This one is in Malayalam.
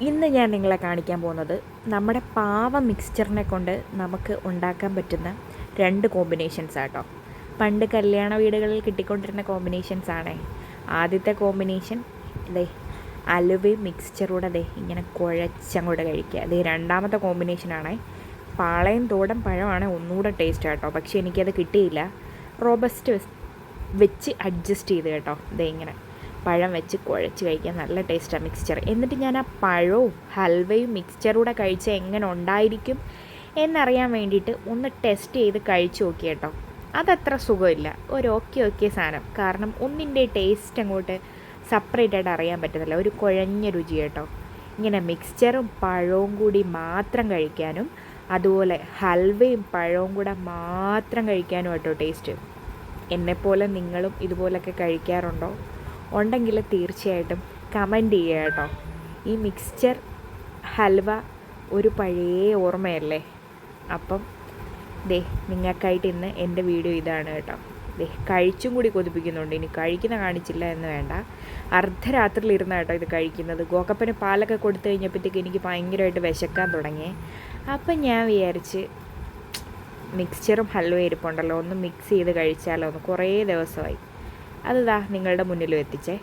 ഇന്ന് ഞാൻ നിങ്ങളെ കാണിക്കാൻ പോകുന്നത് നമ്മുടെ പാവ മിക്സ്ചറിനെ കൊണ്ട് നമുക്ക് ഉണ്ടാക്കാൻ പറ്റുന്ന 2 കോമ്പിനേഷൻസ് ആട്ടോ. പണ്ട് കല്യാണ വീടുകളിൽ കിട്ടിക്കൊണ്ടിരുന്ന കോമ്പിനേഷൻസ് ആണേ. ആദ്യത്തെ കോമ്പിനേഷൻ ദേ അലുവയും മിക്സ്ചറൂടെ ദേ ഇങ്ങനെ കുഴച്ചങ്ങോട്ട് കഴിക്കുക. അതേ രണ്ടാമത്തെ കോമ്പിനേഷനാണേ. പാളയം തോടൻ പഴമാണ് ഒന്നുകൂടെ ടേസ്റ്റ് കേട്ടോ. പക്ഷേ എനിക്കത് കിട്ടിയില്ല. റോബസ്റ്റ് വെച്ച് അഡ്ജസ്റ്റ് ചെയ്ത് കേട്ടോ. ദേ ഇങ്ങനെ പഴം വെച്ച് കുഴച്ച് കഴിക്കാൻ നല്ല ടേസ്റ്റാണ് മിക്സ്ചർ. എന്നിട്ട് ഞാൻ ആ പഴവും ഹൽവയും മിക്സ്ചറൂടെ കഴിച്ചാൽ എങ്ങനെ ഉണ്ടായിരിക്കും എന്നറിയാൻ വേണ്ടിയിട്ട് ഒന്ന് ടെസ്റ്റ് ചെയ്ത് കഴിച്ച് നോക്കി കേട്ടോ. അതത്ര സുഖമില്ല, ഒരു ഓക്കെ സാധനം. കാരണം ഒന്നിൻ്റെ ടേസ്റ്റ് അങ്ങോട്ട് സെപ്പറേറ്റ് ആയിട്ട് അറിയാൻ പറ്റുന്നില്ല, ഒരു കുഴഞ്ഞ രുചി കേട്ടോ. ഇങ്ങനെ മിക്സ്ചറും പഴവും കൂടി മാത്രം കഴിക്കാനും അതുപോലെ ഹൽവയും പഴവും കൂടെ മാത്രം കഴിക്കാനും കേട്ടോ ടേസ്റ്റ്. എന്നെപ്പോലെ നിങ്ങളും ഇതുപോലൊക്കെ കഴിക്കാറുണ്ടോ? ഉണ്ടെങ്കിൽ തീർച്ചയായിട്ടും കമൻറ്റ് ചെയ്യുക കേട്ടോ. ഈ മിക്സ്ചർ ഹൽവ ഒരു പഴയ ഓർമ്മയല്ലേ. അപ്പം ദേ നിങ്ങൾക്കായിട്ട് ഇന്ന് എൻ്റെ വീഡിയോ ഇതാണ് കേട്ടോ. ദേ കഴിച്ചും കൂടി കൊതിപ്പിക്കുന്നുണ്ട്. ഇനി കഴിക്കുന്ന കാണിച്ചില്ല എന്ന് വേണ്ട. അർദ്ധരാത്രിയിലിരുന്ന കേട്ടോ ഇത് കഴിക്കുന്നത്. ഗോക്കപ്പന് പാലൊക്കെ കൊടുത്തു കഴിഞ്ഞപ്പോഴത്തേക്ക് എനിക്ക് ഭയങ്കരമായിട്ട് വിശക്കാൻ തുടങ്ങി. അപ്പം ഞാൻ വിചാരിച്ച് മിക്സ്ചറും ഹൽവയും ഇരിപ്പുണ്ടല്ലോ, ഒന്ന് മിക്സ് ചെയ്ത് കഴിച്ചാലോ എന്ന്. കുറേ ദിവസമായി. അത് ദാ നിങ്ങളുടെ മുന്നിലും എത്തിച്ചേ.